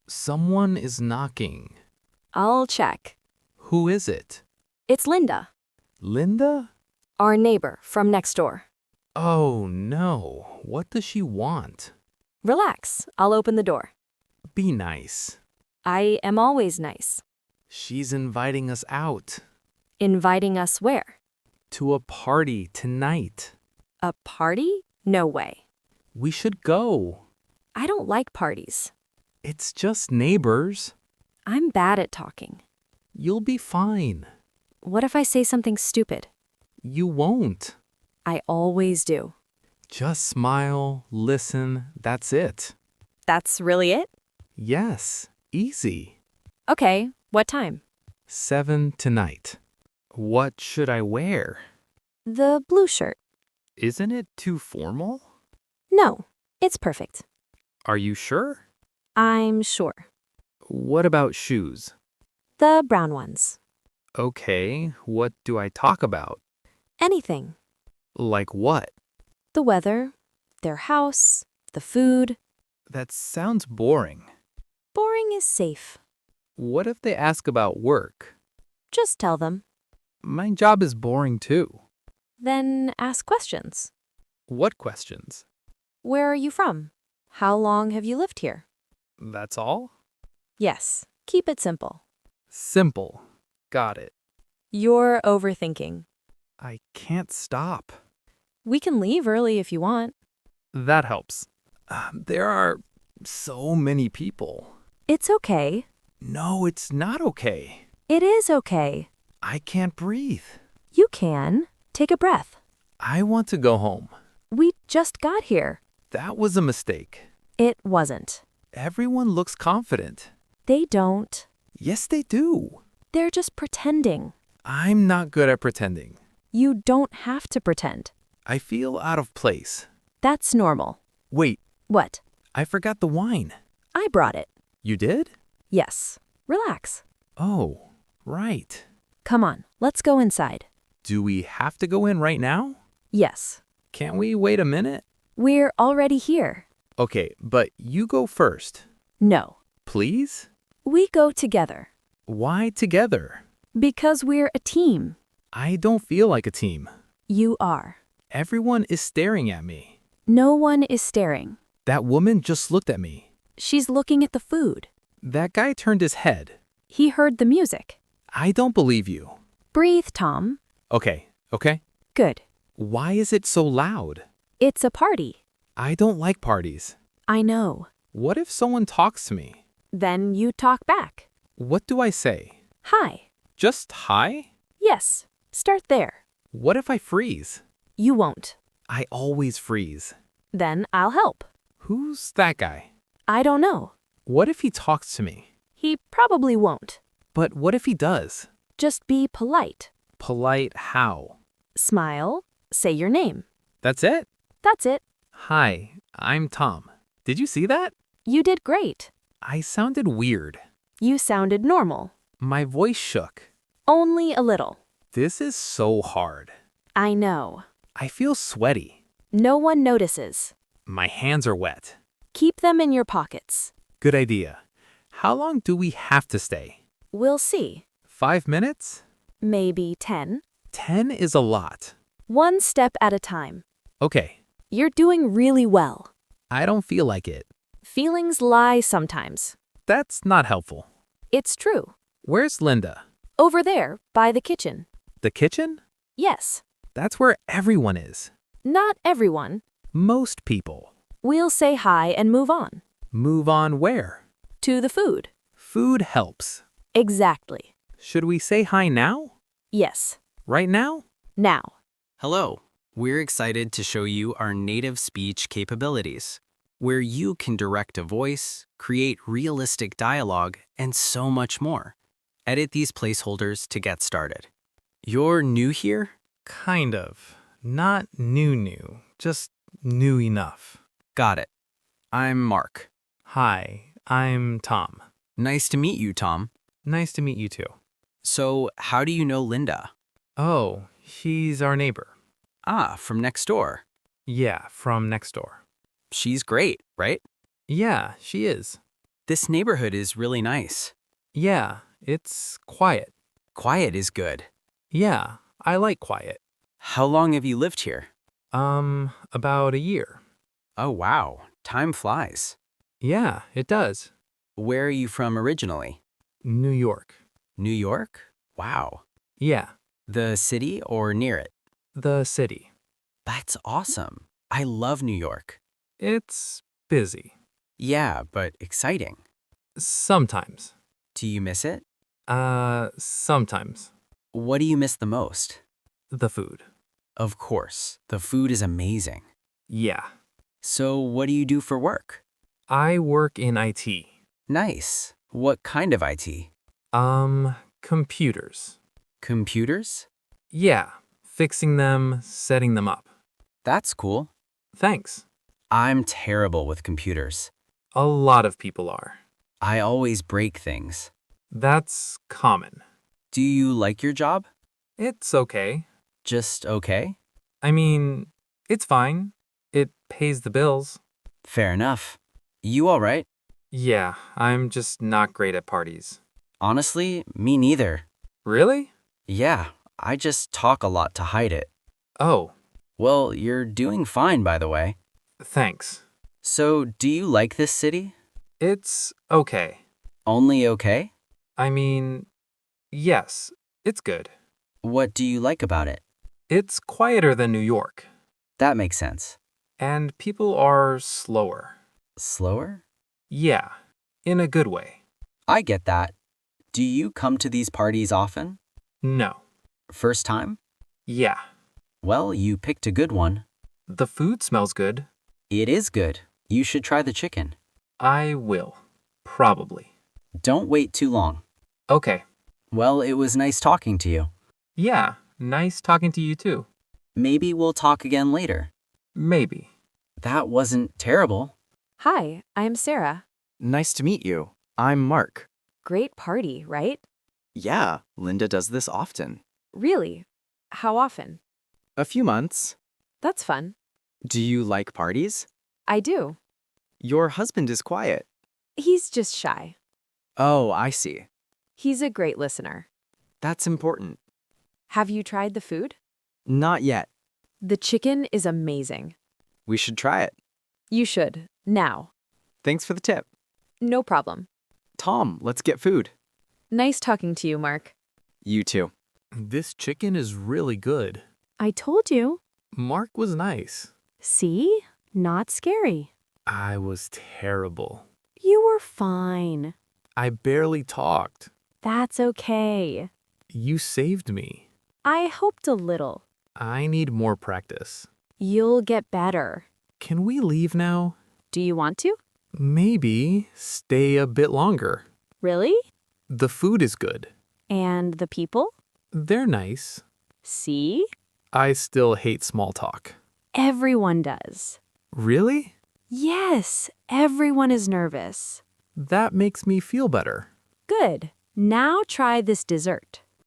Someone is knocking. I'll check. Who is it? It's Linda, Linda? our neighbor from next door. Oh no. What does she want? Relax, I'll open the door. Be nice. I am always nice. She's inviting us out Inviting us where? to a party tonight. A party? No way. We should go. I don't like parties. It's just neighbors. I'm bad at talking. You'll be fine. What if I say something stupid? You won't. I always do. Just smile, listen, that's it. That's really it? Yes, easy. Okay, what time? 7 tonight. What should I wear? The blue shirt. Isn't it too formal? No, it's perfect. Are you sure? I'm sure. What about shoes? The brown ones. Okay, what do I talk about? Anything. Like what? The weather, their house, the food. That sounds boring. Boring is safe. What if they ask about work? Just tell them. My job is boring too. Then ask questions. What questions? Where are you from? How long have you lived here? That's all? Yes, keep it simple. Simple. Got it. You're overthinking. I can't stop. We can leave early if you want. That helps. There are so many people. It's okay. No, it's not okay. It is okay. I can't breathe. You can. Take a breath. I want to go home. We just got here. That was a mistake. It wasn't. Everyone looks confident. They don't. Yes, they do. They're just pretending. I'm not good at pretending. You don't have to pretend. I feel out of place. That's normal. Wait, What? I forgot the wine. I brought it. You did? Yes. Relax. Oh, right. Come on, let's go inside. Do we have to go in right now? Yes. Can't we wait a minute? We're already here. Okay, but you go first. No. Please? We go together. Why together? Because we're a team. I don't feel like a team. You are. Everyone is staring at me. No one is staring. That woman just looked at me. She's looking at the food. That guy turned his head. He heard the music. I don't believe you. Breathe, Tom. Okay. Good. Why is it so loud? It's a party. I don't like parties. I know. What if someone talks to me? Then you talk back. What do I say? Hi. Just hi? Yes. Start there. What if I freeze? You won't. I always freeze. Then I'll help. Who's that guy? I don't know. What if he talks to me? He probably won't. But what if he does? Just be polite. Polite how? Smile. Say your name. That's it? That's it. Hi, I'm Tom. Did you see that? You did great. I sounded weird. You sounded normal. My voice shook. Only a little. This is so hard. I know. I feel sweaty. No one notices. My hands are wet. Keep them in your pockets. Good idea. How long do we have to stay? We'll see. 5 minutes? Maybe 10. 10 is a lot. One step at a time. Okay, You're doing really well. I don't feel like it. Feelings lie sometimes. That's not helpful. It's true. Where's Linda? Over there, by the kitchen. The kitchen? Yes. That's where everyone is. Not everyone. Most people. We'll say hi and move on. Move on where? To the food. Food helps. Exactly. Should we say hi now? Yes. Right now? Now. Hello, we're excited to show you our native speech capabilities, where you can direct a voice, create realistic dialogue, and so much more. Edit these placeholders to get started. You're new here? Kind of. Not new, just new enough. Got it. I'm Mark. Hi, I'm Tom. Nice to meet you, Tom. Nice to meet you too. So, how do you know Linda? Oh, she's our neighbor. Ah, from next door. Yeah, from next door. She's great, right? Yeah, she is. This neighborhood is really nice. Yeah, it's quiet. Quiet is good. Yeah, I like quiet. How long have you lived here? About a year. Oh, wow. Time flies. Yeah, it does. Where are you from originally? New York. New York? Wow. Yeah, The city or near it? the city. That's awesome. I love New York. It's busy. Yeah, but exciting. Sometimes. Do you miss it? Sometimes. What do you miss the most? The food. Of course, the food is amazing. Yeah. So, what do you do for work? I work in IT. Nice. What kind of IT? Computers. Computers? Yeah, fixing them, setting them up. That's cool. Thanks. I'm terrible with computers. A lot of people are. I always break things. That's common. Do you like your job? It's okay. Just okay? I mean, it's fine. It pays the bills. Fair enough. You all right? Yeah, I'm just not great at parties. Honestly, me neither. Really? Yeah, I just talk a lot to hide it. Oh, Well, you're doing fine, by the way. thanks. So, do you like this city? It's okay. Only okay? I mean, yes, it's good. What do you like about it? It's quieter than New York, That makes sense. and people are slower. Slower? Yeah, in a good way. I get that. Do you come to these parties often? No. First time? Yeah. Well, you picked a good one. The food smells good. It is good. You should try the chicken. I will. Probably. Don't wait too long. Okay. Well, it was nice talking to you. Yeah, nice talking to you too. Maybe we'll talk again later. Maybe. That wasn't terrible. Hi, I'm Sarah. Nice to meet you. I'm Mark. Great party, right? Yeah, Linda does this often. Really? How often? A few months. That's fun. Do you like parties? I do. Your husband is quiet. He's just shy. Oh, I see. He's a great listener. That's important. Have you tried the food? Not yet. The chicken is amazing. We should try it. You should. Now. Thanks for the tip. No problem. Tom, let's get food. Nice talking to you, Mark. You too. This chicken is really good. I told you. Mark was nice. See? Not scary. I was terrible. You were fine. I barely talked. That's okay. You saved me. I hoped a little. I need more practice. You'll get better. Can we leave now? Do you want to? Maybe stay a bit longer. Really? The food is good. And the people? They're nice. See? I still hate small talk. Everyone does. Really? Yes, everyone is nervous. That makes me feel better. Good. Now try this dessert.